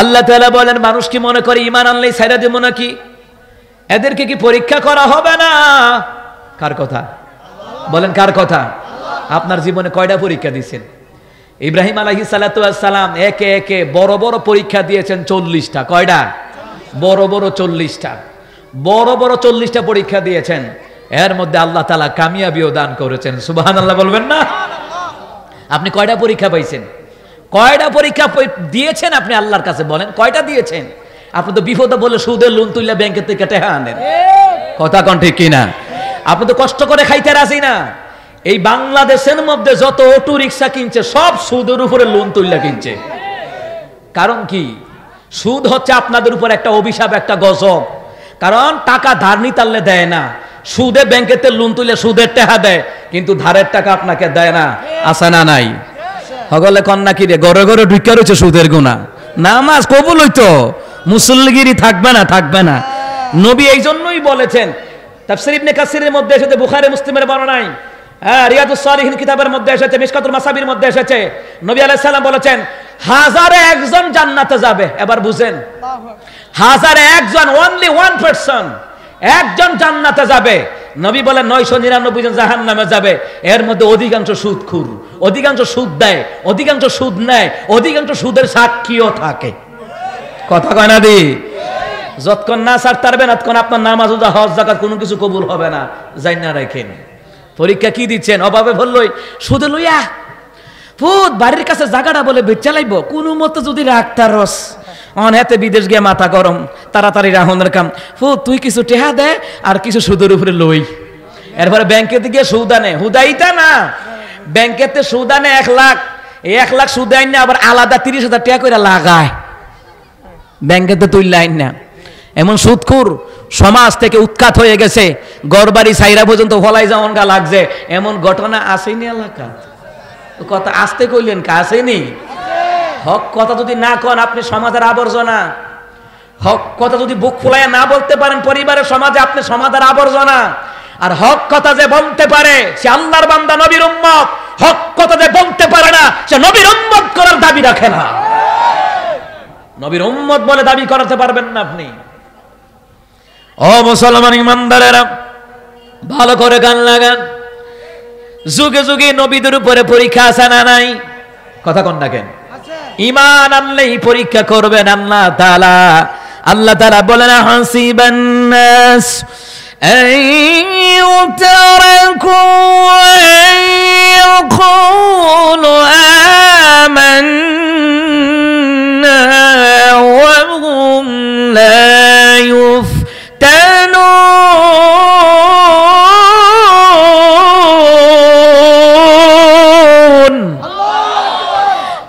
আল্লাহ তাআলা বলেন মানুষ কি মনে করে ঈমান আনলেই ছাইরা দেব নাকি? এদেরকে কি পরীক্ষা করা হবে না? কার কথা বলেন, কার কথা? আপনার জীবনে কয়টা পরীক্ষা দিয়েছেন? ইব্রাহিম আলাইহিস সালাতু ওয়াস সালাম একে একে বড় বড় পরীক্ষা দিয়েছেন 40টা। কয়টা? বড় বড় 40টা। বড় বড় 40টা পরীক্ষা দিয়েছেন। এর মধ্যে আল্লাহ তাআলা কামিয়াবিও দান করেছেন। সুবহানাল্লাহ বলবেন না? আপনি কয়টা পরীক্ষা পাইছেন? কয়টা পরীক্ষা দিয়েছেন আপনি আল্লাহর কাছে বলেন, কয়টা দিয়েছেন? আপনি তো বিপদে বলে সুদের লোন তুইলা ব্যাংকের থেকে টাকা আনেন। কথা কোন ঠিক কিনা? আপনি তো কষ্ট করে খাইতে রাজি না। এই বাংলাদেশের মধ্যে যত অটো রিক্সা কিনছে সব সুদের উপরে লোন তুইলা কিনছে। কারণ কি? সুদ হচ্ছে আপনাদের উপর একটা অভিশাপ, একটা গজব। কারণ টাকা ধার নিতালে দেয় না, সুদে ব্যাংকেতে লোন তুলে সুদের টাকা দেয়, কিন্তু ধারের টাকা আপনাকে দেয় না। আছে না নাই? হগলে কন্যা কি রে ঘরে ঘরে ঢুকে রয়েছে সুদের গুনাহ। নামাজ কবুল হইতো, মুসল্লিগিরি থাকবে না, থাকবে না। নবী এই জন্যই বলেছেন, তাফসীর ইবনে কাসিরের মধ্যে এসেছে, বুখারী মুসলিমের বর্ণনায়, রিয়াদুস সালিহিন কিতাবের মধ্যে এসেছে, মিশকাতুল মাসাবির মধ্যে এসেছে, নবী আলাইহিস সালাম বলেছেন হাজারে একজন জান্নাতে যাবে। এবার বুঝেন, হাজারে একজন, only one person, একজন জান্নাতে যাবে। নবী বলেন 999 জন জাহান্নামে যাবে। এর মধ্যে অধিকাংশ সুদখোর, অধিকাংশ সুদ দেয়, অধিকাংশ সুদ নেয়, অধিকাংশ সুদের সাক্ষীও থাকে। কথা কয় না দি? যতক্ষণ না ছাড়তে পারবেন ততক্ষণ আপনার নামাজ, রোজা, হজ, যাকাত কোনো কিছু কবুল হবে না। যাই না রাখেন। পরীক্ষা কি দিচ্ছেন? অভাবে বললই সুদে লইয়া ফুট বাড়ির কাছে জায়গাটা বলে বেচা লাইব কোনো মতো যদি রাখতার রস অনেতে বিদেশ গিয়ে মাথা গরম, তাড়াতাড়ি রাহনের কাম। ফুট তুই কিছু টেহা দে আর কিছু সুদের উপরে লই। এরপরে ব্যাংকেতে গিয়ে সুদ আনে, হুদাইতা না, ব্যাংকেতে সুদ আনে 1 লাখ, এই 1 লাখ সুদ আইন না আবার আলাদা 30,000 টাকা করে লাগায় ব্যাংকেতে, তুই লাইন না। এমন সুদখোর সমাজ থেকে উৎখাত হয়ে গেছে, গড়বাড়ি সাইরা পর্যন্ত ফলাই যাওয়ান গা লাগছে। এমন ঘটনা আসেনি এলাকা? কথা আসতে কইলেন, আসেনি? হক কথা যদি না কন আপনি সমাজের আবর্জনা। হক কথা যদি বুক ফুলাইয়া না বলতে পারেন পরিবারের সমাজে, আপনি সমাজের আবর্জনা। আর হক কথা যে বলতে পারে সে আল্লাহর বান্দা, নবীর উম্মত। হক কথা যে বলতে পারে না সে নবীর উম্মত করার দাবি রাখে না। নবীর উম্মত বলে দাবি করাতে পারবেন না আপনি। ও মুসলমান ইমানদারেরা, ভালো করে গান লাগান। যুগে যুগে নবীদের উপরে পরীক্ষা আছে না নাই? কথা কন না কেন? ঈমান আনলেই পরীক্ষা করবেন আল্লাহ তাআলা। আল্লাহ তাআলা বলেন হাসিবান নাস আইয়ুতরাকু ইয়াকুলু আমান্না ওয়া হুম লা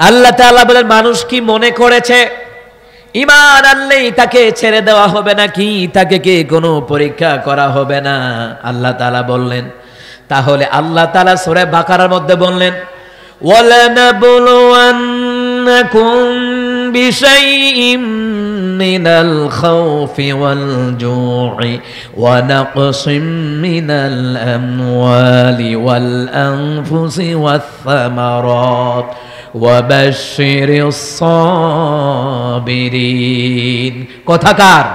আল্লাহ তাআলা বলেন মানুষ কি মনে করেছে ঈমান আনলেই তাকে ছেড়ে দেওয়া হবে নাকি, তাকে কি কোনো পরীক্ষা করা হবে না? আল্লাহ তাআলা বললেন। তাহলে আল্লাহ তাআলা সূরা বাকারার মধ্যে বললেন ওয়ালানাবলুওয়ান্নাকুম বিশাইইম মিনাল খাউফি ওয়াল জু'i ওয়া নাকসিম মিনাল আমওয়ালি ওয়াল আনফুসি ওয়াস সামারাত ওয়াবাশশিরিস সাবিরিন। কথাকার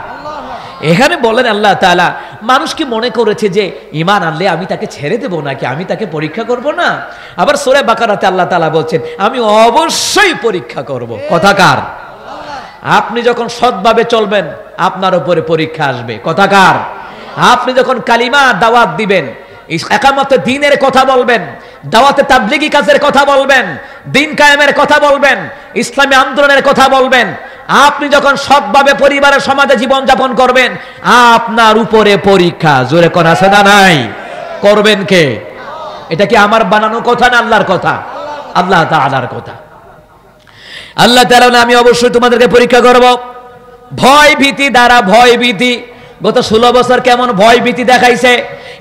এখানে বলেন আল্লাহ তাআলা মানুষ কি মনে করেছে যে ঈমান আনলে আমি তাকে ছেড়ে দেব নাকি, আমি তাকে পরীক্ষা করব না? আবার সূরা বাকারাতে আল্লাহ তাআলা বলছেন আমি অবশ্যই পরীক্ষা করব। কথাকার আপনি যখন সৎভাবে চলবেন আপনার উপরে পরীক্ষা আসবে। কথাকার আপনি যখন কালিমা দাওয়াত দিবেন, একামতে দ্বীনের কথা বলবেন, দাওয়াতে তাবলীগী কাজের কথা বলবেন, দ্বীন কায়েমের কথা বলবেন, ইসলামী আন্দোলনের কথা বলবেন, আপনি যখন সৎভাবে পরিবারের সমাজে জীবন যাপন করবেন আপনার উপরে পরীক্ষা। জোরে কোন আছে না নাই? করবেন কে? এটা কি আমার বানানো কথা না আল্লাহর কথা? আল্লাহ তাআলার কথা। আল্লাহ তাআলা আমি অবশ্যই তোমাদেরকে পরীক্ষা করব। ভয় ভীতি দ্বারা, ভয় ভীতি গত 16 বছর কেমন ভয় ভীতি দেখাইছে,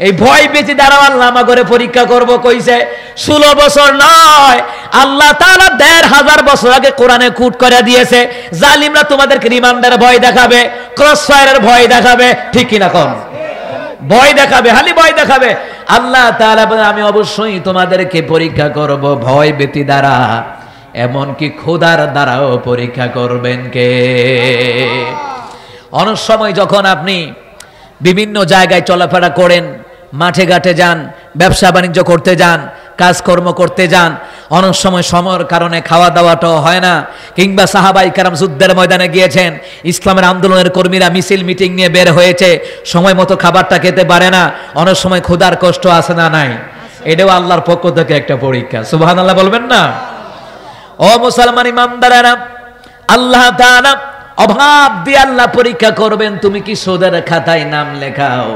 এই ভয় ভীতি দ্বারা আল্লাহ আমাকে পরীক্ষা করব কইছে। 16 বছর নয়, আল্লাহ তাআলা 1500 বছর আগে কোরআনে কুট করে দিয়েছে জালিমরা তোমাদেরকে রিমান্ডারে ভয় দেখাবে, ক্রস ফায়ারের ভয় দেখাবে। ঠিক কি না কোন? ভয় দেখাবে, খালি ভয় দেখাবে। আল্লাহ তাআলা বলেন আমি অবশ্যই তোমাদেরকে পরীক্ষা করব ভয় ভীতি দ্বারা। এমনকি খোদার দ্বারাও পরীক্ষা করবেন কে? অনেক সময় যখন আপনি বিভিন্ন জায়গায় চলাফেরা করেন, মাঠে ঘাটে যান, ব্যবসা বাণিজ্য করতে যান, কাজকর্ম করতে যান, অনেক সময় সময়ের কারণে খাওয়া দাওয়াটাও হয় না, কিংবা সাহাবাই কেরাম যুদ্ধের ময়দানে গিয়েছেন, ইসলামের আন্দোলনের কর্মীরা মিছিল মিটিং নিয়ে বের হয়েছে, সময় মতো খাবারটা খেতে পারে না, অনেক সময় ক্ষুধার কষ্ট আছে না নাই? এটাও আল্লাহর পক্ষ থেকে একটা পরীক্ষা। সুবহানাল্লাহ বলবেন না? ও মুসলমান ইমানদারেরা, আল্লাহ তাআলা অভাব দিয়ে আল্লাহ পরীক্ষা করবেন, তুমি কি সুদের খাতায় নাম লেখাও,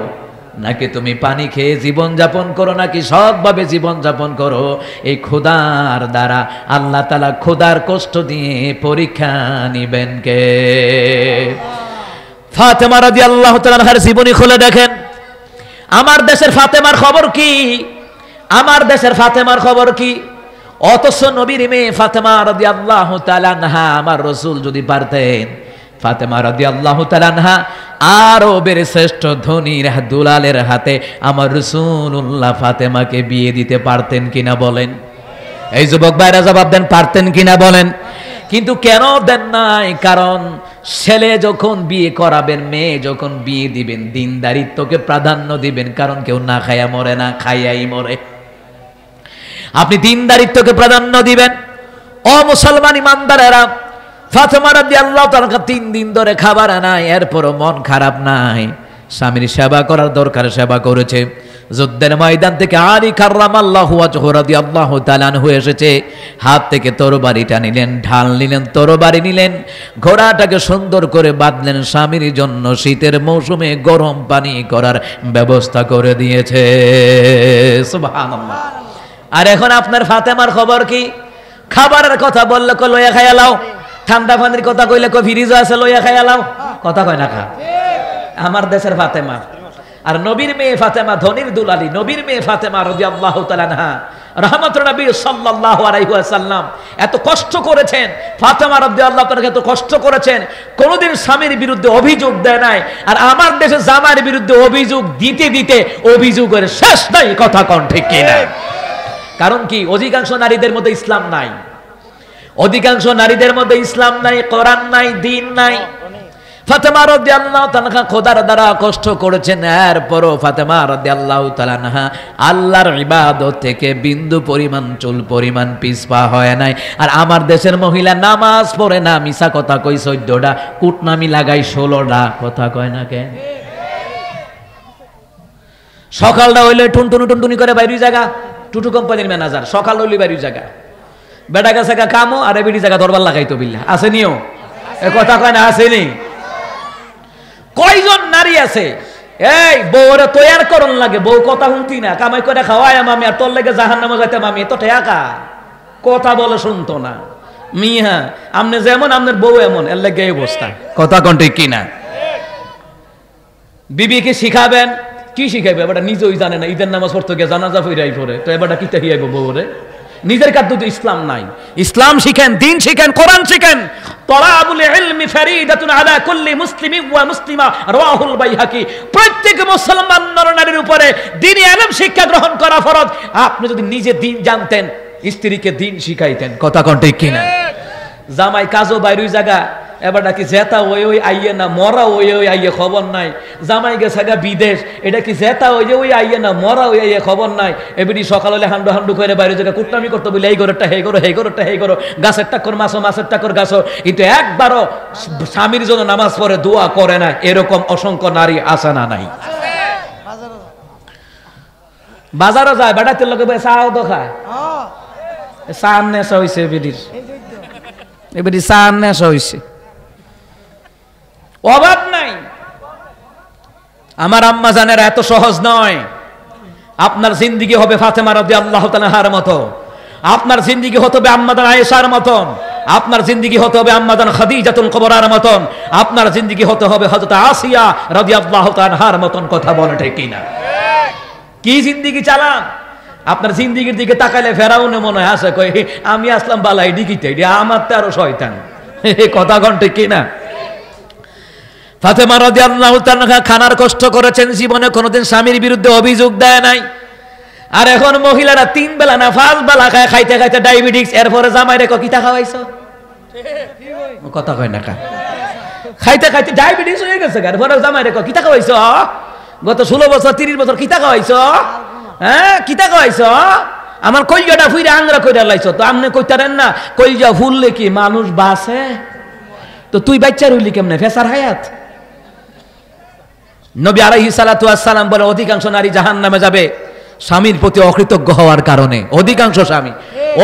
নাকি তুমি পানি খেয়ে জীবন যাপন করো, নাকি সৎভাবে জীবন যাপন করো। এই খোদার দ্বারা আল্লাহ তাআলা খোদার কষ্ট দিয়ে পরীক্ষা নিবেন কে? ফাতেমা রাদিয়াল্লাহু তাআলা আনহার জীবনী খুলে দেখেন। আমার দেশের ফাতেমার খবর কি? আমার দেশের ফাতেমার খবর কি? অথচ নবীর মেয়ে ফাতেমা রাদিয়াল্লাহু তাআলা আনহা, আমার রাসূল যদি পারতেন ফাতেমা রাদিয়াল্লাহু তাআলা আনহা আরবের শ্রেষ্ঠ ধনীর দুলালের হাতে আমার রাসূলুল্লাহ ফাতেমাকে বিয়ে দিতে পারতেন কিনা বলেন? এই যুবক ভাইরা জবাব দেন, পারতেন কিনা বলেন? কিন্তু কেন দেন নাই? কারণ ছেলে যখন বিয়ে করাবেন, মেয়ে যখন বিয়ে দিবেন, দিনদারিত্বকে প্রাধান্য দিবেন। কারণ কেউ না খাইয়া মরে না, খাইয়াই মরে। আপনি দিনদারিত্বকে প্রাধান্য দিবেন। ও মুসলমান ইমানদারেরা, ফাতেমা রাদিয়াল্লাহু তাআলা 3 দিন ধরে খাবার নাই, এরপরও মন খারাপ নাই, স্বামীর সেবা করার দরকার, সেবা করেছে। যুদ্ধের ময়দান থেকে আলী কাররামাল্লাহু ওয়াজহু রাদিয়াল্লাহু তাআলা আনহু এসেছে, হাত থেকে তরবারিটা নিলেন, ঢাল নিলেন, তরবারি নিলেন, ঘোড়াটাকে সুন্দর করে বাঁধলেন, স্বামীর জন্য শীতের মৌসুমে গরম পানি করার ব্যবস্থা করে দিয়েছে। সুবহানাল্লাহ। আর এখন আপনার ফাতেমার খবর কি? খাবারের কথা বললে কো লইয়া খাইয়া লাও, ঠান্ডা পানির কথা কইলে কো ফ্রিজ আছে লইয়া খাইয়া লাও, কথা কয় না খা। আমার দেশের ফাতেমা আর নবীর মেয়ে ফাতেমা, ধনীর দুলালি নবীর মেয়ে ফাতেমা রাদিয়াল্লাহু তাআলা আনহা রাহমাতুন নবী সাল্লাল্লাহু আলাইহি ওয়াসাল্লাম এত কষ্ট করেছেন। ফাতেমা রাদিয়াল্লাহু তাআলা এত কষ্ট করেছেন, কোনদিন স্বামীর বিরুদ্ধে অভিযোগ দেয় নাই। আর আমার দেশে জামার বিরুদ্ধে অভিযোগ দিতে দিতে অভিযোগের শেষ নাই, কথা কোন ঠিক কিনা? কারণ কি? অধিকাংশ নারীদের মধ্যে ইসলাম নাই, অধিকাংশ নারীদের মধ্যে ইসলাম নাই, কোরআন নাই, দ্বীন নাই। ফাতেমা রাদিয়াল্লাহু তাআলা খোদার দ্বারা কষ্ট করেছেন, এরপরও ফাতেমা রাদিয়াল্লাহু তাআলা আনহা আল্লাহর ইবাদত থেকে বিন্দু পরিমাণ, চুল পরিমাণ পিছপা হয় নাই। আর আমার দেশের মহিলা নামাজ পড়ে না, মিছা কথা কই 14টা, কুটনামি লাগাই 16টা, কথা কয় না কেন? সকালটা হইলে টুনটুনি টুনটুনি করে বাইরে জায়গা, টুটু কোম্পানির ম্যানেজার, সকাল হইলে বাইরে জায়গা, বেটা গেছে কামো আর বেটি জায়গা দরবার লাগাইতো বিল্লা, আসেনিও? এ কথা কয় না, আসেনি? কয়জন নারী আছে এই বউরে তৈয়ার করন লাগে, বউ কথা শুনতি না, কামাই করে খাওয়ায় মামি, আর তোর লেগে জাহান্নামে যাইতে মামি, তো ঠেকা কথা বলে শুনতো না। মিয়া আমনে যেমন আপনার বউ এমন, এর লেগে এই অবস্থা, কথা কোন ঠিক কিনা? বিবিকে শিখাবেন, কি শিখাইবে? এবারটা নিজেই জানে না, ঈদের নামাজ পড়তে গিয়ে জানাজা ফিরাই পড়ে, তো এবারটা কি তাহিয়াইব বউরে? নিজের কাছে তো ইসলাম নাই। ইসলাম শিখেন, দ্বীন শিখেন, কোরআন শিখেন। তলাবুল ইলমি ফরিদাতুন আলা কুল্লি মুসলিমিন ওয়া মুসলিমা, রাওয়াহুল বাইহাকি। প্রত্যেক মুসলমান নরনারীর উপরে দ্বীনি ইলম শিক্ষা গ্রহণ করা ফরজ। আপনি যদি নিজে দ্বীন জানতেন, স্ত্রীকে দ্বীন শিখাইতেন, কথা কোন ঠিক কিনা? জামাই কাজও বাইরে জায়গা, এবার নাকি জেতা ওই ওই আইয়ে না, মরা ওই ওই আইয়ে, খবর নাই। জামাই গেছে গা বিদেশ, এটা কি জেতা ওই যে ওই আইয়ে না, মরা ওই আইয়ে, খবর নাই। এমনি সকাল হলে হান্ডু হান্ডু করে বাইরে জায়গা কুটনামি করতে বলে, এই ঘরেরটা হে করো, হে ঘরেরটা হে করো, গাছের টাক্কর মাছো, মাছের টাক্কর গাছো। কিন্তু একবারও স্বামীর জন্য নামাজ পড়ে দোয়া করে না, এরকম অসংখ্য নারী আছে না নাই? বাজারও যায়, বেড়াতে লোকে চাও তো খায়, চা নেশা হয়েছে এবিডির, এবিডি চা নেশা হয়েছে, অভাব নাই। আমার আম্মা জানের এত সহজ নয়। আপনার জিন্দেগি হবে ফাতেমা রাদিয়াল্লাহু তাআলা আনহার মতো, আপনার জিন্দেগি হতে হবে আম্মাদান আয়েশার মতন, আপনার জিন্দেগি হতে হবে আম্মাদান খাদিজাতুল কুবরার মতন, আপনার জিন্দেগি হতে হবে হযরত আসিয়া রাদিয়াল্লাহু তাআলা আনহার মতন। কথা বলে ঠিক কিনা? কি জিন্দেগি চালান? আপনার জিন্দেগির দিকে তাকাইলে ফেরাউনে মনে হয় আসে, কই আমি আসলাম বালাই ডিকিতে, এটা আমার তো আরো শয়তান, কথা কোন ঠিক কিনা? ফাতেমা রাদিয়াল্লাহু তাআলা খানার কষ্ট করেছেন, জীবনে কোনোদিন স্বামীর বিরুদ্ধে অভিযোগ দেয় নাই। আর এখন মহিলারা 3 বেলা না 5 বেলা খায়, খাইতে খাইতে ডায়াবেটিস, এরপরে জামাই রেখো কিতা খাওয়াইছো, কথা কয় না কা, খাইতে খাইতে ডায়াবেটিস হয়ে গেছে, এরপরে জামাই রেখো কিতা খাওয়াইছো, গত 16 বছর 30 বছর কিতা খাওয়াইছো, হ্যাঁ কিতা খাওয়াইছো, আমার কলজাটা ফুইরা আংরা কইরা লাইছো। তো আপনি কইতারেন না কলজা ফুললে কি মানুষ বাঁচে? তো তুই বাচ্চা রইলি কেমনে ফেসার হায়াত? নবী আলাইহিস সালাতু ওয়াস সালাম বলে অধিকাংশ নারী জাহান্নামে যাবে স্বামীর প্রতি অকৃতজ্ঞ হওয়ার কারণে। অধিকাংশ স্বামী,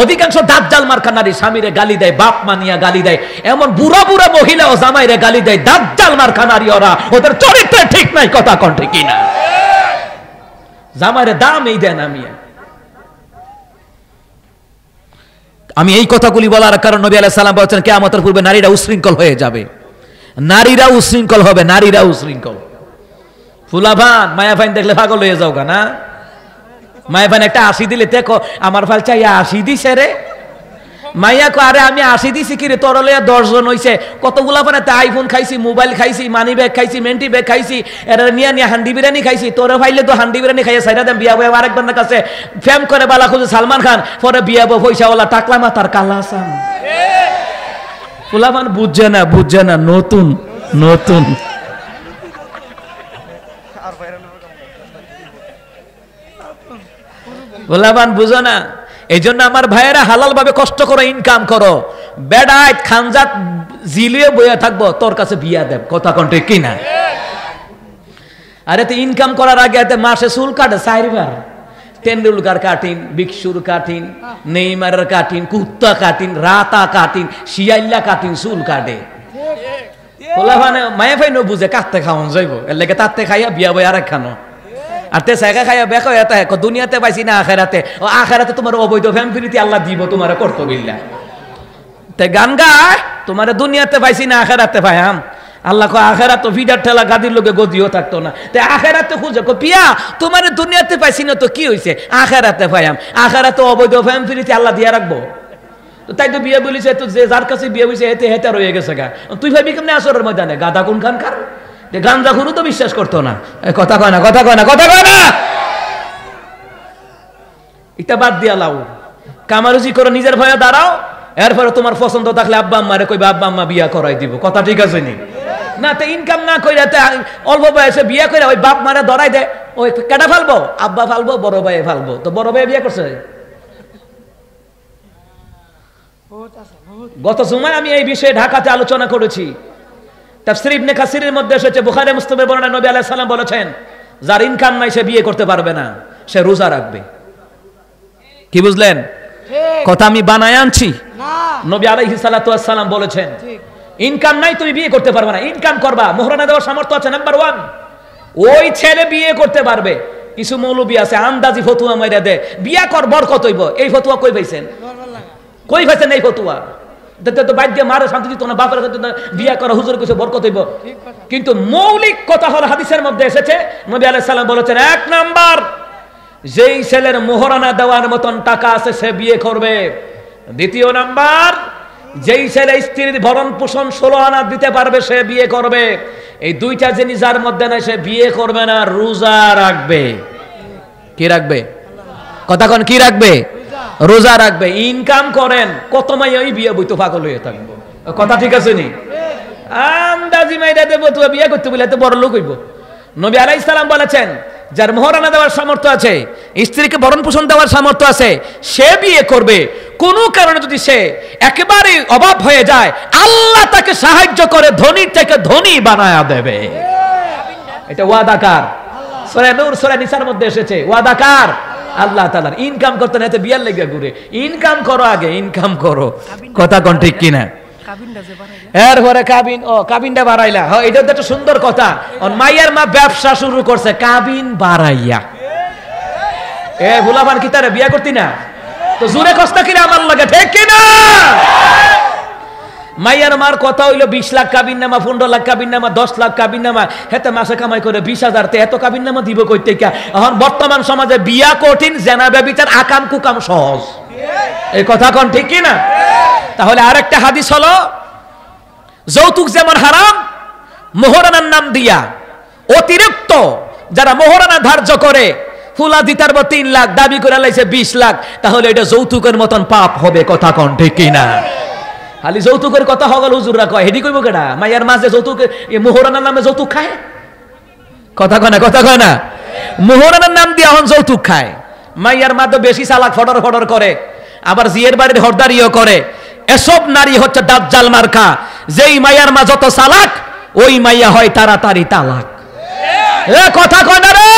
অধিকাংশ দাজ্জাল মার্কা নারী স্বামীরে গালি দেয়, বাপ মানিয়া গালি দেয়, এমন বুড়া বুড়া মহিলা ও জামাইরে গালি দেয়, দাজ্জাল মার্কা নারী ওরা, ওদের চরিত্র ঠিক নাই, কথা কোন ঠিক কিনা? জামাইরে দামই দেন। আমি এই কথাগুলি বলার কারণ নবী আলাইহিস সালাম বলেছেন কিয়ামতের পূর্বে নারীরা উশৃঙ্খল হয়ে যাবে, নারীরা উশৃঙ্খল হবে, নারীরা উশৃঙ্খল। ফুলাভান মায়াভাইন দেখলে পাগল হয়ে যাও না, মায়াভাইন একটা 80 দিলে দেখো আমার ফাল চাই 80 দিছে রে, মাইয়া কো আরে আমি 80 দিছি কি রে, তোর লইয়া 10 জন হইছে, কতগুলা মানে আইফোন খাইছি, মোবাইল খাইছি, মানি ব্যাগ খাইছি, মেন্টি ব্যাগ খাইছি, এর নিয়া নিয়া হান্ডি বিরিয়ানি খাইছি, তোরে ভাইলে তো হান্ডি বিরিয়ানি খাইয়া সাইরা দেন বিয়া বয় আরেকবার কাছে ফেম করে বালা খুঁজে সালমান খান, পরে বিয়া বয় পয়সাওয়ালা টাকলা মাথার কালা সাম। ফুলাভান বুঝছে না, নতুন নতুন ফুলাভান বুঝো না। এই জন্য আমার ভাইয়েরা হালাল ভাবে কষ্ট করো, ইনকাম করো, বেড়াইত খানজাত জিলিয়ে বইয়া থাকবো, তোর কাছে বিয়া দেব, কথা কোন ঠিক কিনা? আরে তো ইনকাম করার আগে মাসে চুল কাটে 4 বার, তেন্ডুলকার কাটিন, বিক্ষুর কাটিন, নেইমারের কাটিন, কুত্তা কাটিন, রাতা কাটিন, শিয়াইল্লা কাটিন, চুল কাটে। ফুলাভানে মায়া ভাই নো বুঝে কাটতে খাওয়ান যাইব, এর লেগে তাতে খাইয়া বিয়া বই আরেক খানো, আর তে সাইকা খাইয়া বেকা হয়ে থাকে দুনিয়াতে পাইছি না আখেরাতে, ও আখেরাতে তোমার অবৈধ ফ্যামিলিতে আল্লাহ দিব তোমার কর্তব্যিল্লা, তে গান গায় তোমার দুনিয়াতে পাইছি না আখেরাতে পাইয়াম, আল্লাহ কো আখেরাত তো ভিডার ঠেলা গাদির লোকে গদিও থাকতো না, তে আখেরাতে খুঁজে কো পিয়া তোমার দুনিয়াতে পাইছি না তো কি হইছে, আখেরাতে পাইয়াম, আখেরাতে অবৈধ ফ্যামিলিতে আল্লাহ দিয়া রাখবো। তো তাই তো বিয়ে বলিছে, তো যে যার কাছে বিয়ে বলিছে হেতে হেতে রয়ে গেছে গা, তুই ভাবি কেমনে আসরের ময়দানে গাদা কোন খান কার, গাঞ্জা খুরু তো বিশ্বাস করতো না, কথা কয় না, কথা কয় না, কথা কয় না। এটা বাদ দিয়া লাও, কামারুজি করো, নিজের ভয়ে দাঁড়াও, এরপরে তোমার পছন্দ থাকলে আব্বা আম্মারে কইবা, আব্বা আম্মা বিয়া করাই দিব, কথা ঠিক আছে নি? না তো ইনকাম না কইরা অল্প বয়সে বিয়া কইরা ওই বাপ মারে ধরাই দেয়, ওই কেটা ফালবো, আব্বা ফালবো, বড় ভাই ফালবো, তো বড় ভাই বিয়া করছে। গত জুমায় আমি এই বিষয়ে ঢাকাতে আলোচনা করেছি, তাফসীর ইবনে কাসিরের মধ্যে এসেছে, বুখারী মুসলিমের বর্ণনা, নবী আলাইহিস সালাম বলেছেন যার ইনকাম নাই সে বিয়ে করতে পারবে না, সে রোজা রাখবে। কি বুঝলেন? কথা আমি বানায় আনছি না, নবী আলাইহিস সালাতু ওয়াস সালাম বলেছেন ইনকাম নাই তুমি বিয়ে করতে পারবে না, ইনকাম করবা, মোহরানা দেওয়ার সামর্থ্য আছে, নাম্বার 1 ওই ছেলে বিয়ে করতে পারবে। কিছু মৌলবি আছে আন্দাজি ফতুয়া মাইরা দেয়, বিয়া কর বরকত হইব, এই ফতুয়া কই পাইছেন? কই পাইছেন এই ফতুয়া? তো বাইর দিয়ে মারে শান্তি দিত না, বাপের বিয়া করা হুজুর কিছু বরকত হইব। কিন্তু মৌলিক কথা হলো হাদিসের মধ্যে এসেছে, নবী আলাইহিস সালাম বলেছেন 1 নাম্বার যেই ছেলের মোহরানা দেওয়ার মতন টাকা আছে সে বিয়ে করবে। 2 নাম্বার যেই ছেলে স্ত্রীর ভরণ পোষণ 16 আনা দিতে পারবে সে বিয়ে করবে। এই 2টা জিনিস যার মধ্যে নাই সে বিয়ে করবে না, রোজা রাখবে। কি রাখবে? কথা কোন কি রাখবে? রোজা রাখবে। ইনকাম করেন, কত মাই ওই বিয়ে বইতো পাগল হয়ে থাকবো, কথা ঠিক আছে নি? আন্দাজি মাইরা দেব তো বিয়ে করতে বলে এত বড় লোক হইব। নবী আলাইহিস সালাম বলেছেন যার মোহরানা দেওয়ার সামর্থ্য আছে, স্ত্রীকে ভরণ পোষণ দেওয়ার সামর্থ্য আছে, সে বিয়ে করবে। কোনো কারণে যদি সে একেবারে অভাব হয়ে যায়, আল্লাহ তাকে সাহায্য করে ধনীর থেকে ধনী বানায়া দেবে। এটা ওয়াদাকার, সূরা নূর সূরা নিসার মধ্যে এসেছে, ওয়াদাকার আল্লাহ তাআলার। ইনকাম করতে না তো বিয়ার লেগে ঘুরে, ইনকাম করো আগে, ইনকাম করো, কথা কোন ঠিক কিনা? এরপরে কাবিন, ও কাবিনটা বাড়াইলা, এটা তো একটা সুন্দর কথা। মাইয়ার মা ব্যবসা শুরু করছে কাবিন বাড়াইয়া, এ ভুলাবান কি তারে বিয়া করতি না? তো জোরে কষ্ট কিনা আমার লাগে, ঠিক কিনা? মাইয়ার মার কথা হইলো 20 লাখ কাবিন নামা, 15 লাখ কাবিন নামা, 10 লাখ কাবিন নামা, হেতে মাসে কামাই করে 20,000, এত কাবিন নামা দিব কই থেকে? এখন বর্তমান সমাজে বিয়া কঠিন, জেনা ব্যভিচার আকাম কুকাম সহজ, এই কথা কোন ঠিক কিনা? তাহলে আরেকটা হাদিস হলো যৌতুক যেমন হারাম, মোহরানার নাম দিয়া অতিরিক্ত যারা মোহরানা ধার্য করে ফুলা দিতার 3 লাখ, দাবি করে লাইছে 20 লাখ, তাহলে এটা যৌতুকের মতন পাপ হবে, কথা কোন ঠিক কিনা? খালি যৌতুকের কথা হগল হুজুররা কয়, হেডি কইব কেডা? মাইয়ার মাঝে যৌতুক, মোহরানার নামে যৌতুক খায়, কথা কয় না, কথা কয় না? মোহরানার নাম দিয়ে এখন যৌতুক খায়। মাইয়ার মাঝে বেশি চালাক, ফটর ফটর করে, আবার জিয়ের বাড়ির হরদারিও করে। এসব নারী হচ্ছে দাজ্জাল মার্কা। যেই মাইয়ার মা যত চালাক, ওই মাইয়া হয় তাড়াতাড়ি তালাক। এ কথা কয় না রে?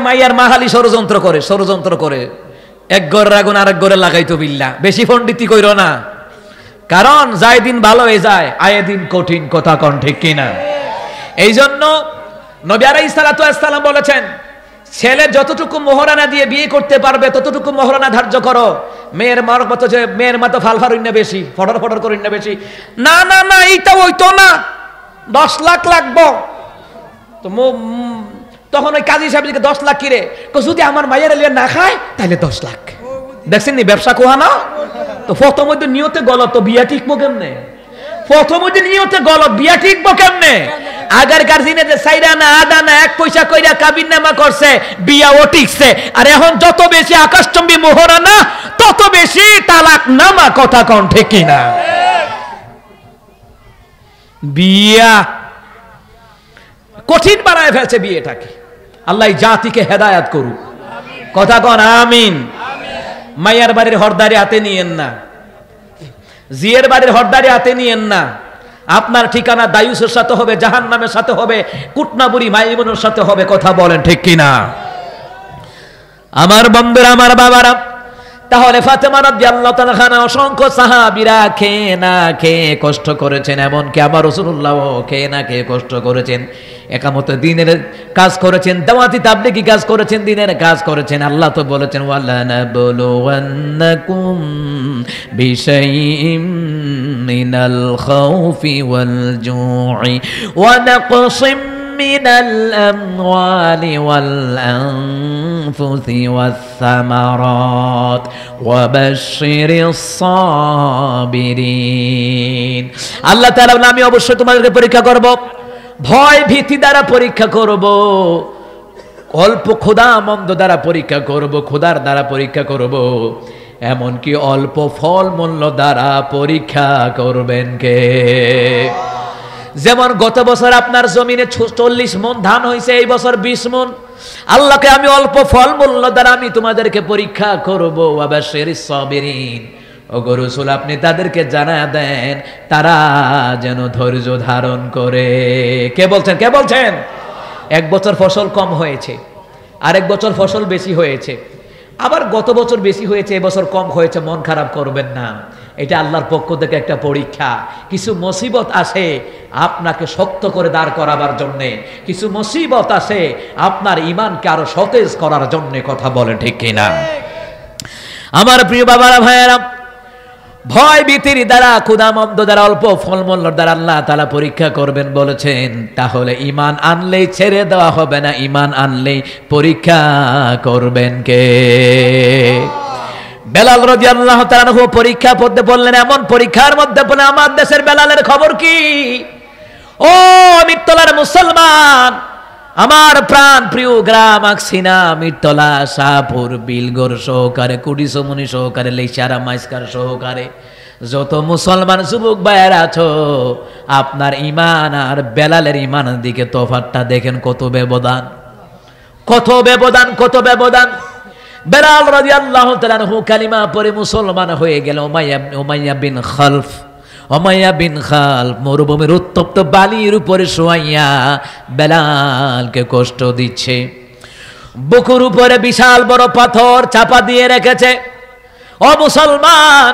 মাইয়ার মাহালি ষড়যন্ত্র করে, ষড়যন্ত্র করে এক ঘরের আগুন আরেক ঘরে লাগাইতো বিল্লাহ। বেশি পণ্ডিতি কইরো না, কারণ যায় দিন ভালো হয়ে যায়, আয়ে দিন কঠিন, কথা কন ঠিক কিনা? এই জন্য নবী আলাইহিস সালাতু ওয়াস সালাম বলেছেন, ছেলে যতটুকু মোহরানা দিয়ে বিয়ে করতে পারবে ততটুকু মোহরানা ধার্য করো। মেয়ের মার মতো যে মেয়ের মতো ফালফারুন না বেশি, ফটর ফটর করিন না বেশি। না না না, এইটা হইতো না, 10 লাখ লাগবো। তো তখন ওই কাজী সাহেবকে 10 লাখ কিরে, যদি আমার মায়ের লিয়ে না খায় তাহলে 10 লাখ। দেখছেন নি ব্যবসা কোহানা? তো প্রথম নিয়তে গলত, তো বিয়া ঠিকবো কেমনে? প্রথম নিয়তে গলত, বিয়া ঠিকবো কেমনে? আগেরকার দিনে যে সাইরানা আদানা 1 পয়সা কইরা কাবিন নামা করছে, বিয়াও ঠিকছে। আর এখন যত বেশি আকাশচম্বী মোহরানা, তত বেশি তালাক নামা, কথা কোন ঠিক কিনা? বিয়া কঠিন বানায় ফেলছে বিয়েটাকে। আল্লাহ জাতিকে হেদায়াত করুক, কথা কন আমিন। মাইয়ার বাড়ির হরদারি হাতে নিয়েন না, জিয়ের বাড়ির হরদারি হাতে নিয়েন না। আপনার ঠিকানা দায়ুসের সাথে হবে, জাহান্নামের সাথে হবে, কুটনাবুড়ি মাইমুনের সাথে হবে, কথা বলেন ঠিক কিনা? আমার বন্ধুরা, আমার বাবারা, তাহলে ফাতেমা রাদিয়াল্লাহু তাআলা আনহা অসংখ্য সাহাবীরা খেয়ে না খেয়ে কষ্ট করেছেন, এমনকি আমার রাসূলুল্লাহ খেয়ে না খেয়ে কষ্ট করেছেন, একামত দিনের কাজ করেছেন, দাওয়াতি তাবলীগি কাজ করেছেন, দিনের কাজ করেছেন। আল্লাহ তো বলেছেন, ওয়ালা নাবলুওয়ান্নাকুম বিশাইইম মিনাল খাউফি ওয়াল জু'i ওয়া নাকসিম মিনাল আমওয়ালি ওয়াল আনফুসি ওয়াস সামারাত ওয়া বাশশিরিস সাবিরিন। আল্লাহ তাআলা বলেন, আমি অবশ্যই তোমাদেরকে পরীক্ষা করব, ভয় ভীতি দ্বারা পরীক্ষা করব, অল্প ক্ষুধা মন্দ দ্বারা পরীক্ষা করব, ক্ষুধার দ্বারা পরীক্ষা করব, এমনকি অল্প ফল মূল্য দ্বারা পরীক্ষা করবেন কে? যেমন গত বছর আপনার জমিনে 40 মণ ধান হয়েছে, এই বছর 20 মণ। আল্লাহকে আমি অল্প ফল মূল্য দ্বারা আমি তোমাদেরকে পরীক্ষা করব। ওয়া বাশশিরিস সাবিরিন, ওগো রাসূল আপনি তাদেরকে জানায়া দেন তারা যেন ধৈর্য ধারণ করে। কে বলছেন? কে বলছেন? এক বছর ফসল কম হয়েছে, আরেক বছর ফসল বেশি হয়েছে, আবার গত বছর বেশি হয়েছে, এবছর কম হয়েছে, মন খারাপ করবেন না। এটা আল্লাহর পক্ষ থেকে একটা পরীক্ষা। কিছু মুসিবত আসে আপনাকে শক্ত করে দাঁড় করাবার জন্যে, কিছু মুসিবত আসে আপনার ঈমানকে আরো সতেজ করার জন্যে, কথা বলেন ঠিক কিনা? আমার প্রিয় বাবারা, ভাইয়েরা, ভয় ভীতির দ্বারা, ক্ষুধামন্দ দ্বারা, অল্প ফলমূল্য দ্বারা আল্লাহ তাআলা পরীক্ষা করবেন বলেছেন। তাহলে ঈমান আনলেই ছেড়ে দেওয়া হবে না, ঈমান আনলেই পরীক্ষা করবেন কে? বেলাল রাদিয়াল্লাহু তাআলা আনহু পরীক্ষা পড়তে বললেন, এমন পরীক্ষার মধ্যে বলে আমার দেশের বেলালের খবর কি? ও মিরতলার মুসলমান, আমার প্রাণ প্রিয় গ্রাম আকসিনা, মিরতলা, শাহপুর, বিলগর সহকারে, কুডিসমনি সহকারে, লেইসারা, মাইস্কার সহকারে যত মুসলমান যুবক ভাইয়েরা আছো, আপনার ঈমান আর বেলালের ঈমানের দিকে তফাৎটা দেখেন, কত ব্যবধান, কত ব্যবধান, কত ব্যবধান। বেলাল রাদিয়াল্লাহু তাআলা আনহু কালিমা পড়ে মুসলমান হয়ে গেল। উমাইয়া বিন খালফ, উমাইয়া বিন খালফ মরুভূমির উত্তপ্ত বালির উপরে শোয়াইয়া বেলালকে কষ্ট দিচ্ছে। বুকুর উপরে বিশাল বড় পাথর চাপা দিয়ে রেখেছে। ও মুসলমান,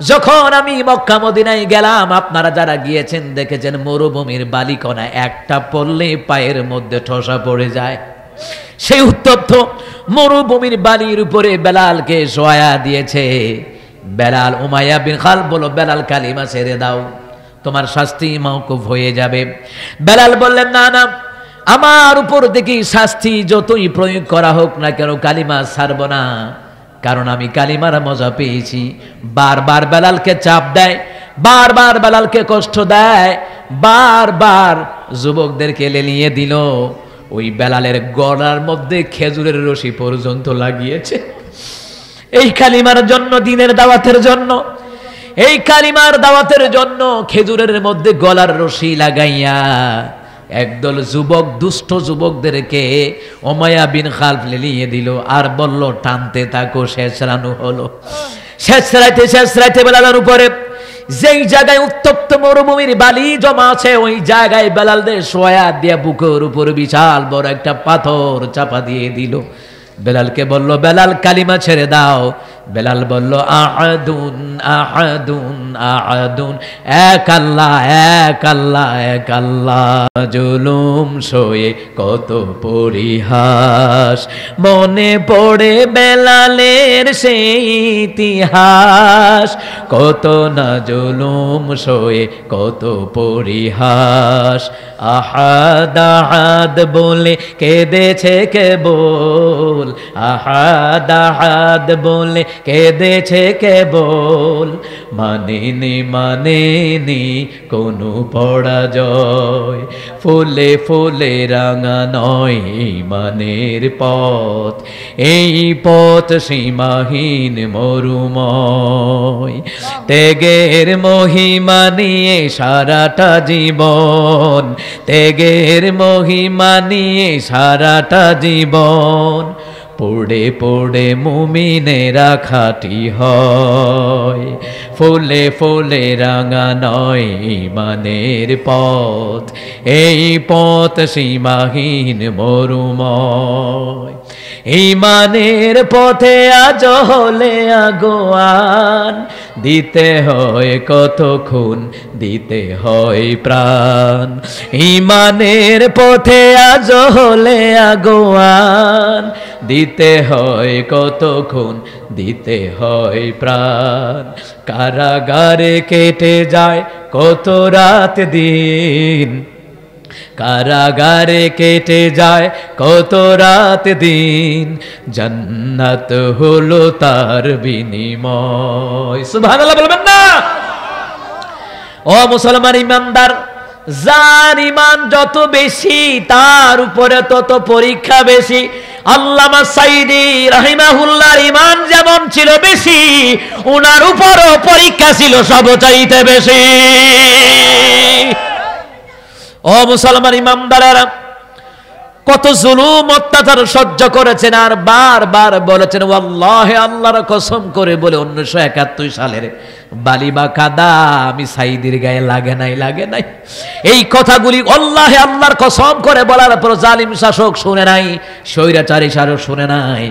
যখন আমি মক্কা মদিনায় গেলাম, আপনারা যারা গিয়েছেন দেখেছেন মরুভূমির বালিকণা একটা পড়লে পায়ের মধ্যে ঠসা পড়ে যায়। সেই উত্তপ্ত মরুভূমির বালির উপরে বেলালকে শোয়া দিয়েছে। বেলাল, উমাইয়া বিন খালফ বলো, বেলাল কালিমা ছেড়ে দাও, তোমার শাস্তি মওকুফ হয়ে যাবে। বেলাল বললেন, না না, আমার উপর দেখি শাস্তি যতই প্রয়োগ করা হোক না কেন, কালিমা ছাড়ব না, কারণ আমি কালিমার মজা পেয়েছি। বারবার বেলালকে চাপ দেয়, বারবার বেলালকে কষ্ট দেয়, বারবার যুবকদেরকে লেলিয়ে দিল, ওই বেলালের গলার মধ্যে খেজুরের রশি পর্যন্ত লাগিয়েছে এই কালিমার জন্য, দ্বীনের দাওয়াতের জন্য। এই কালিমার দাওয়াতের জন্য খেজুরের মধ্যে গলার রশি লাগাইয়া একদল যুবক, দুষ্ট যুবকদেরকে উমাইয়া বিন খালফ লিয়ে দিল আর বলল টানতে থাকো। শেষরানো হলো। শেষ রাইতে বেলালের উপরে যেই জায়গায় উত্তপ্ত মরুভূমির বালি জমা আছে ওই জায়গায় বেলালদের শোয়া দিয়া বুকের উপর বিশাল বড় একটা পাথর চাপা দিয়ে দিল। বেলালকে বলল, বেলাল কালিমা ছেড়ে দাও। বেলাল বলল, আহাদুন আহাদুন আহাদুন, এক আল্লাহ এক আল্লাহ এক আল্লাহ। জুলুম সয়ে কত পরিহাস, মনে পড়ে বেলালের সেই ইতিহাস। কত না জুলুম সয়ে কত পরিহাস। আহাদ আহাদ বলে কেঁদেছে কেবল, আহাদ আহাদ বলে কেঁদেছে কেবল। মানেনি মানেনি কোনো পরাজয়, ফুলে ফুলে রাঙা নয় ইমানের পথ। এই পথ সীমাহীন মরুময়, ত্যাগের মহিমা নিয়ে সারাটা জীবন, ত্যাগের মহিমা নিয়ে সারাটা জীবন। পড়ে পড়ে মুমিনেরা খাঁটি হয়, ফুলে ফুলে রাঙা নয় ইমানের পথ। এই পথ সীমাহীন মরুময়। ইমানের পথে আজ হলে আগুয়ান, দিতে হয় কত খুন, দিতে হয় প্রাণ। ইমানের পথে আজ হলে আগুয়ান, দিতে হয় কত খুন, দিতে হয় প্রাণ। কারাগারে কেটে যায় কত রাত দিন, কারাগারে কেটে যায় কত রাত দিন। জান্নাত হলো তার বিনিময়। সুবহানাল্লাহ বলবেন না? ও মুসলমান ইমানদার, যার ইমান যত বেশি তার উপরে তত পরীক্ষা বেশি। আল্লামা সাইদি রাহিমাহুল্লাহর ইমান যেমন ছিল বেশি, উনার উপরও পরীক্ষা ছিল সবচাইতে বেশি। ও মুসলমান ইমানদারেরা, কত জুলুম অত্যাচার সহ্য করেছেন আর বারবার বলেছেন ওয়াল্লাহি, আল্লাহর কসম করে বলে 1971 সালের বালি বা কাদা আমি সাইদির গায়ে লাগে নাই, লাগে নাই। এই কথাগুলি আল্লাহে, আল্লাহর কসম করে বলার পর জালিম শাসক শুনে নাই, স্বৈরাচারী শাসক শুনে নাই।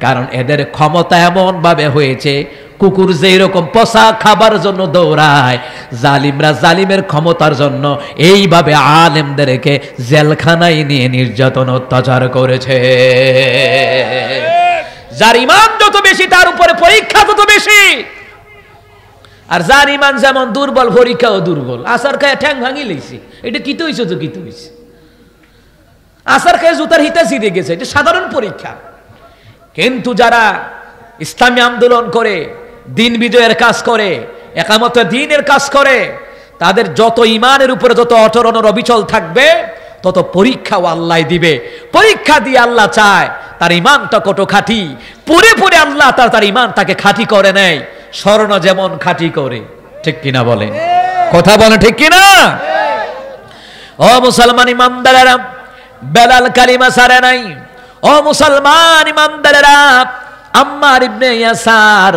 কারণ এদের ক্ষমতা এমন ভাবে হয়েছে, কুকুর যেই রকম পচা খাবার জন্য দৌড়ায়, জালিমরা জালিমের ক্ষমতার জন্য এইভাবে আলেমদেরকে জেলখানায় নিয়ে নির্যাতন অত্যাচার করেছে। যার ইমান যত বেশি তার উপরে পরীক্ষা তত বেশি। আর যার ইমান যেমন দুর্বল, পরীক্ষাও দুর্বল। আসার খায় ঠ্যাং ভাঙি লইছি, এটা কি তো হইছে, তো কি তো হইছে। আসার খায় জুতার হিতা ছিঁড়ে গেছে, এটা সাধারণ পরীক্ষা। কিন্তু যারা ইসলামী আন্দোলন করে, দিন বিজয়ের কাজ করে, একামত দ্বীনের কাজ করে, তাদের যত ইমানের উপরে যত অটল অবিচল থাকবে তত পরীক্ষাও আল্লাহ দিবে। পরীক্ষা দিয়ে আল্লাহ চায় তার ইমানটা কত খাঁটি। পুরে পুরে আল্লাহ তার ইমানটাকে খাঁটি করে নেয়, স্বর্ণ যেমন খাঁটি করে। ঠিক কিনা বলেন? কথা বলে ঠিক কিনা? ও মুসলমান ইমানদারেরা, বেলাল কালিমা ছাড়ে নাই। ও মুসলমান ইমানদারেরা, আম্মার ইবনে ইয়াসার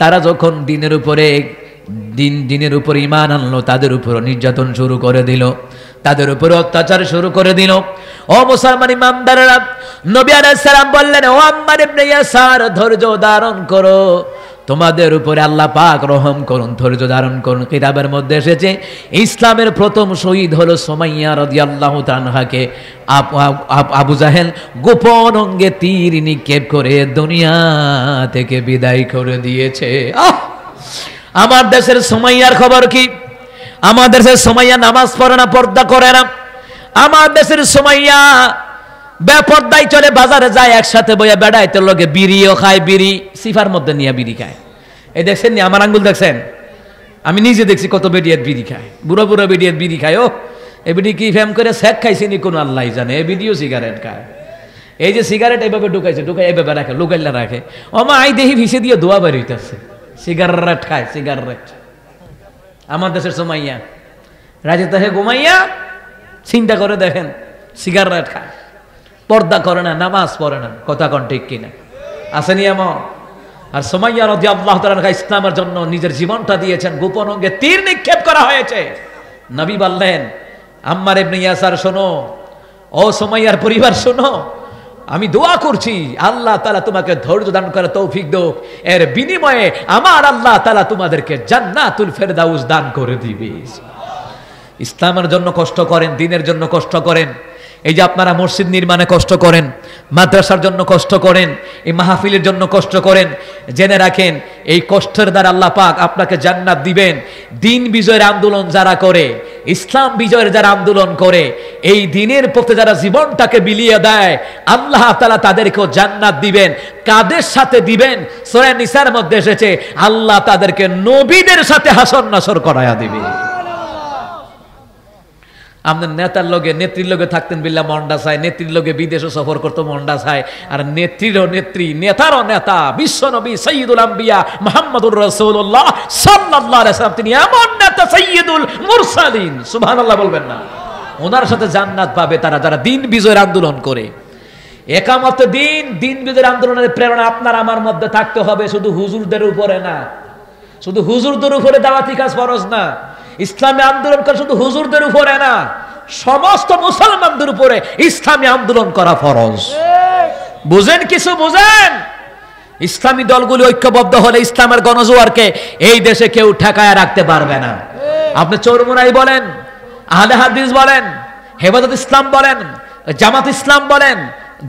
তারা যখন দিনের উপর ঈমান আনলো, তাদের উপর নির্যাতন শুরু করে দিল, তাদের উপর অত্যাচার শুরু করে দিল। ও মুসলমান ইমানদারেরা, নবী আলাইহিস সালাম বললেন, ও আম্মার ইবনে ইয়াসার, ধৈর্য ধারণ করো, তোমাদের উপরে আল্লাহ পাক রহম করুন, ধৈর্য ধারণ করুন। কিতাবের মধ্যে এসেছে ইসলামের প্রথম শহীদ হলো সুমাইয়া রাদিয়াল্লাহু তাআলা আনহাকে আবু জাহেল গোপন অঙ্গে তীর নিক্ষেপ করে দুনিয়া থেকে বিদায় করে দিয়েছে। আমার দেশের সুমাইয়ার খবর কি? আমার দেশের সুমাইয়া নামাজ পড়ে না, পর্দা করে না। আমার দেশের সুমাইয়া বেপর্দায় চলে, বাজারে যায়, একসাথে বইয়া বেড়াইতে লোকে বিড়িও খায়, বিড়ি সিফার মধ্যে নিয়ে বিড়ি খায়। এই দেখছেন নি আমার আঙ্গুল দেখছেন? আমি নিজে দেখছি কত বেডিয়াত বিড়ি খায়, বুড়ো বুড়ো বেডিয়াত বিড়ি খায়। ও এবিডি কি ফ্যাম করে স্যাক খাইছে নি কোন আল্লাহ জানে, এ ভিডিও সিগারেট খায়। এই যে সিগারেট এইভাবে ঢুকাইছে, ঢুকাই এইভাবে রাখে, লুকাইলা রাখে, ওমা আই দেখি ভিসে দিয়ে দোয়া বের হইতেছে, সিগারেট খায় সিগারেট। আমার দেশের সুমাইয়া রাজে তাহে ঘুমাইয়া চিন্তা করে দেখেন সিগারেট খায়, পর্দা করে না, নামাজ পড়ে না, কথা কন ঠিক কিনা? আসেনি এমন? আর সুমাইয়া রাদিয়াল্লাহু তাআলা আনহা ইসলামের জন্য নিজের জীবনটা দিয়েছেন, গোপন অঙ্গে তীর নিক্ষেপ করা হয়েছে। নবী বললেন, আম্মার ইবনে ইয়াসার শোনো, ও সুমাইয়ার পরিবার শোনো, আমি দোয়া করছি আল্লাহ তাআলা তোমাকে ধৈর্য দান করে তৌফিক দাও, এর বিনিময়ে আমার আল্লাহ তাআলা তোমাদেরকে জান্নাতুল ফেরদাউস দান করে দিবে। ইসলামের জন্য কষ্ট করেন, দ্বীনের জন্য কষ্ট করেন, এই যে আপনারা মসজিদ নির্মাণে কষ্ট করেন, মাদ্রাসার জন্য কষ্ট করেন, এই মাহফিলের জন্য কষ্ট করেন, জেনে রাখেন এই কষ্টের দ্বারা আল্লাহ পাক আপনাকে জান্নাত দিবেন। দ্বীন বিজয়ের আন্দোলন যারা করে, ইসলাম বিজয়ের যারা আন্দোলন করে, এই দ্বীনের পথে যারা জীবনটাকে বিলিয়ে দেয়, আল্লাহ তাআলা তাদেরকেও জান্নাত দিবেন। কাদের সাথে দিবেন? সূরা নিসার মধ্যে এসেছে, আল্লাহ তাদেরকে নবীদের সাথে হাসর নাসর করায়া দিবে। আমাদের নেতার লগে নেত্রীর লগে থাকতেন বিল্লাহ মন্ডা চায়, নেত্রীর লগে বিদেশে সফর করতো মন্ডা চায়, আর নেত্রীরও নেত্রী, নেতারও নেতা, বিশ্ব নবী সাইয়্যিদুল আম্বিয়া মুহাম্মদুর রাসূলুল্লাহ সাল্লাল্লাহু আলাইহি ওয়াসাল্লাম, তিনি এমন নেতা, সাইয়্যিদুল মুরসালিন, সুবহানাল্লাহ বলবেন না? ওনার সাথে জান্নাত পাবে তারা যারা দ্বীন বিজয়ের আন্দোলন করে। একামত দ্বীন, দ্বীন বিজয়ের আন্দোলনের প্রেরণা আপনার আমার মধ্যে থাকতে হবে, শুধু হুজুরদের উপরে না, শুধু হুজুরদের উপরে দাওয়াতি কাজ ফরজ না। ইসলামী আন্দোলন করা শুধু হুজুরদের উপরে না, সমস্ত মুসলমানদের উপরে ইসলামী আন্দোলন করা ফরজ। বুঝেন কিছু? বুঝেন? ইসলামী দলগুলি ঐক্যবদ্ধ হলে ইসলামের গণজোয়ারকে এই দেশে কেউ ঠেকায় রাখতে পারবে না। আপনি চরমুনাই বলেন, আহলে হাদিস বলেন, হেফাজত ইসলাম বলেন, জামাত ইসলাম বলেন,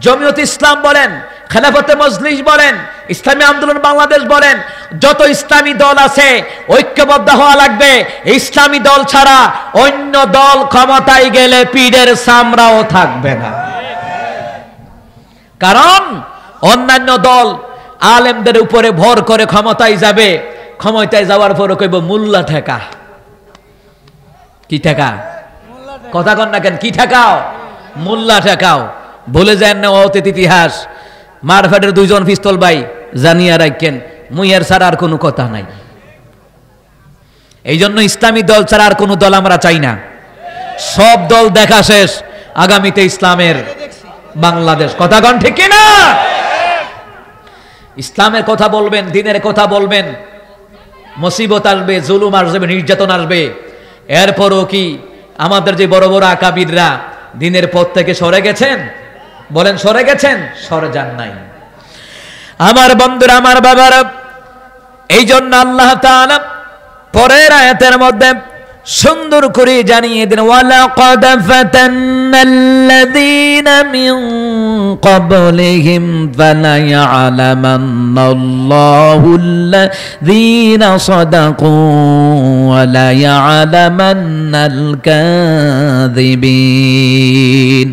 জমিয়ত ইসলাম বলেন, খেলাফতে মজলিস বলেন, ইসলামী আন্দোলন বাংলাদেশ বলেন, যত ইসলামী দল আছে ঐক্যবদ্ধ হওয়া লাগবে। ইসলামী দল ছাড়া অন্য দল ক্ষমতায় গেলে পীরের চামড়াও থাকবে না। কারণ অন্যান্য দল আলেমদের উপরে ভর করে ক্ষমতায় যাবে, ক্ষমতায় যাওয়ার পরে কইব মোল্লা ঠেকা। কি ঠেকা? কথা কন না কেন? কি ঠেকাও? মোল্লা ঠেকাও। বলে যায় না অতীত ইতিহাস, মারফাটের দুইজন পিস্তল ভাই জানিয়া রাখেন, মুইয়ার ছাড়া আর কোনো কথা নাই। এই জন্য ইসলামী দল ছাড়া আর কোনো দল আমরা চাই না। সব দল দেখা শেষ, আগামীতে ইসলামের বাংলাদেশ। কথা কন ঠিক কিনা? ইসলামের কথা বলবেন, দ্বীনের কথা বলবেন, মুসিবত আসবে, জুলুম আসবে, নির্যাতন আসবে। এরপরও কি আমাদের যে বড় বড় আকাবিররা দ্বীনের পথ থেকে সরে গেছেন? বলেন সরে গেছেন? সরে যান নাই। আমার বন্ধুরা, আমার বাবারা, এই জন্য আল্লাহ তাআলা পরের আয়াতের মধ্যে সুন্দর করে জানিয়ে দেন, ওয়ালাকাদ ফাতান্নাল্লাযীনা মিন ক্বাবলিহিম ফালায়ালামান্নাল্লাহুল্লাযীনা সাদাকু ওয়া লায়ালামান্নাল কাযিবিন।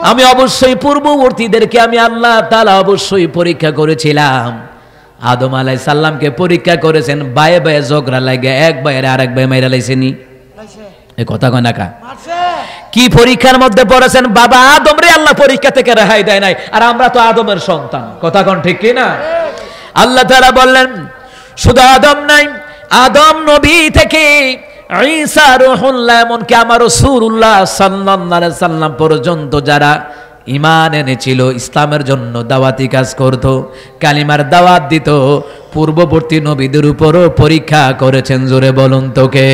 আমি অবশ্যই পূর্ববর্তীদেরকে আমি আল্লাহ তাআলা অবশ্যই পরীক্ষা করেছিলাম। আদম আলাইহিস সালামকে পরীক্ষা করেছেন, বায়ে বায়ে ঝগড়া লাগে, এক ভাইয়ের আরেক ভাই মাইরা লাইছেনি। এই কথা কয় না কা? কি পরীক্ষার মধ্যে পড়েছেন? বাবা আদম রে আল্লাহ পরীক্ষা থেকে রেহাই দেয় নাই, আর আমরা তো আদমের সন্তান। কথা কোন ঠিক কি না? আল্লাহ তাআলা বললেন শুধু আদম নাই, আদম নবী থেকে ঈসা রূহুল্লাহ, এমনকি আমার রাসূলুল্লাহ সাল্লাল্লাহু আলাইহি সাল্লাম পর্যন্ত যারা ঈমান এনেছিল, ইসলামের জন্য দাওয়াতি কাজ করত, কালিমার দাওয়াত দিত, পূর্ববর্তী নবীদের উপরও পরীক্ষা করেছেন। জোরে বলুন তো কে?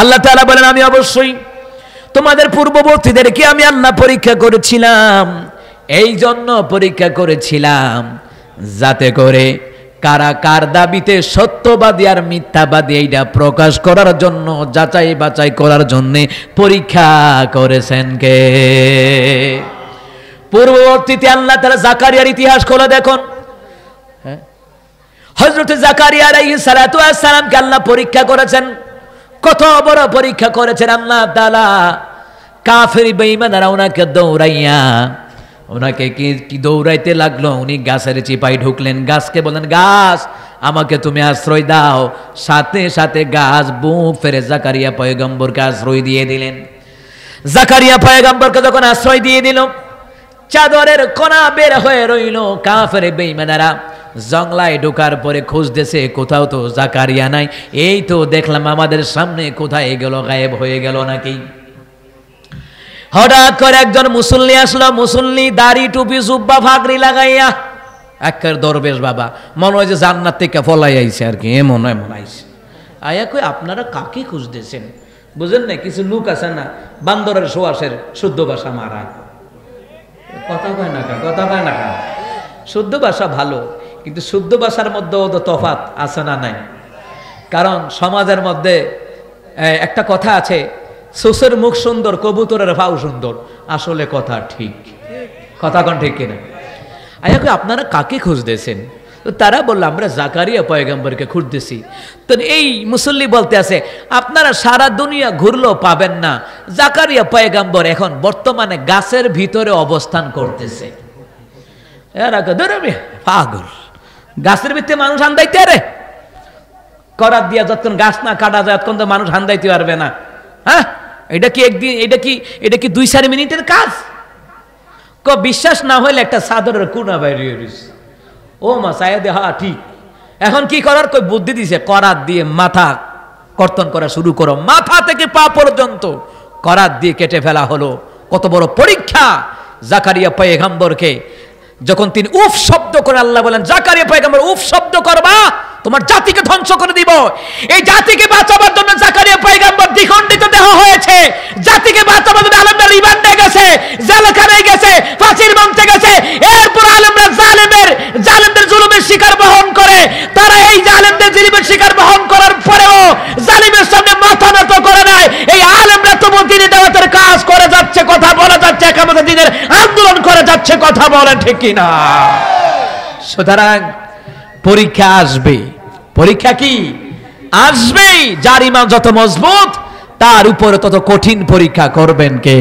আল্লাহ তাআলা বলেন আমি অবশ্যই তোমাদের পূর্ববর্তীদেরকে আমি আল্লাহ পরীক্ষা করেছিলাম। এই জন্য পরীক্ষা করেছিলাম যাতে করে কারা কার দাবিতে সত্যবাদী আর মিথ্যাবাদী এইটা প্রকাশ করার জন্য, যাচাই বাছাই করার জন্য পরীক্ষা করেছেন কে? পূর্ববর্তীতে আল্লাহ তাআলা জাকারিয়ার ইতিহাস খোলা দেখুন। হযরত জাকারিয়া আলাইহিস সালাতু ওয়াস সালামকে আল্লাহ পরীক্ষা করেছেন। কত বড় পরীক্ষা করেছেন আল্লাহ তাআলা। কাফের বেঈমানরা ওনাকে দৌড়াইয়া, ওনাকে কি দৌড়াইতে লাগলো, উনি গাছের চিপায় ঢুকলেন। গাছকে বলেন, গাছ আমাকে তুমি আশ্রয় দাও। সাথে সাথে গাছ বুক ফেরে জাকারিয়া পয়গম্বরকে আশ্রয় দিয়ে দিলেন। জাকারিয়া পয়গম্বরকে যখন আশ্রয় দিয়ে দিল, চাদরের কোনা বের হয়ে রইল। কাফের বেঈমানেরা জংলায় ঢোকার পরে খুঁজতেছে, কোথাও তো জাকারিয়া নাই। এই তো দেখলাম আমাদের সামনে, কোথায় গেল, গায়েব হয়ে গেল নাকি। হঠাৎ করে একজন মুসল্লি আসলো। মুসল্লি দাড়ি টুপি জুব্বা ফাকরি লাগাইয়া, একের দরবেশ বাবা, মনে হয় যে জান্নাত থেকে ফলাই আইছে আর কি, এমন আইছে। আয়া কই আপনারা কাকে খুঁজতেছেন? বুঝেন না, কিছু লোক আছে না বান্দরের সোয়াশের শুদ্ধ ভাষা মারা, কথা কয় না কথা কয় না। শুদ্ধ ভাষা ভালো, কিন্তু শুদ্ধ ভাষার মধ্যে তো তফাৎ আছে না নাই? কারণ সমাজের মধ্যে একটা কথা আছে, সুসের মুখ সুন্দর, কবুতরের ফাউ সুন্দর। আসলে কথা ঠিক, কথা কোন ঠিক কিনা? আয়া কই আপনারা কাকে খুঁজতেছেন? তো তারা বললো আমরা জাকারিয়া পয়গম্বরকে খুঁজতেছি। তো এই মুসল্লি বলতে আছে, আপনারা সারা দুনিয়া ঘুরলেও পাবেন না, জাকারিয়া পয়গম্বর এখন বর্তমানে গাছের ভিতরে অবস্থান করতেছে। এরা পাগল, গাছের ভিতরে মানুষ হান্দাইতে রে, করার দিয়া যতক্ষণ গাছ না কাটা যায় ততক্ষণ তো মানুষ হান্দাইতে পারবে না। হ্যাঁ, এটা কি একদিন, এটা কি 2-4 মিনিটের কাজ? বিশ্বাস না হইলে একটা চাদরের কোনা বাইরে ও মা সাহেদে, হ্যাঁ ঠিক। এখন কি করার? কই বুদ্ধি দিছে, করাত দিয়ে মাথা কর্তন করা শুরু করো, মাথা থেকে পা পর্যন্ত করাত দিয়ে কেটে ফেলা হলো। কত বড় পরীক্ষা! জাকারিয়া পয়গম্বরকে যখন তিনি উফ শব্দ করে, আল্লাহ বলেন জাকারিয়া পয়গম্বর উফ শব্দ করবা, তোমার জাতিকে ধ্বংস করে দিব। এই জাতিকে বাঁচাবার জন্য জাকারিয়া পয়গম্বর দ্বিখণ্ডিত দেহ হয়েছে। জাতিকে বাঁচাবার জন্য আলেমরা রিমান্ডে গেছে, জেলখানায় গেছে, ফাঁসির মঞ্চে গেছে। এরপর আলেমরা জালেমদের জুলুমের শিকার বহন করে। তারা এই জালেমদের জুলুমের শিকার বহন করার পরেও জালিমের সামনে মাথা নত করে নাই। এই আলেমরা তবু দিনের দাওয়াতের কাজ করে যাচ্ছে, কথা বলা যাচ্ছে, একামত দিনের আন্দোলন করে যাচ্ছে, কথা বলেন ঠিক কিনা? সুতরাং পরীক্ষা আসবে। পরীক্ষা কি আসবেই। যার ঈমান যত মজবুত তার উপরে তত কঠিন পরীক্ষা করবেন কে?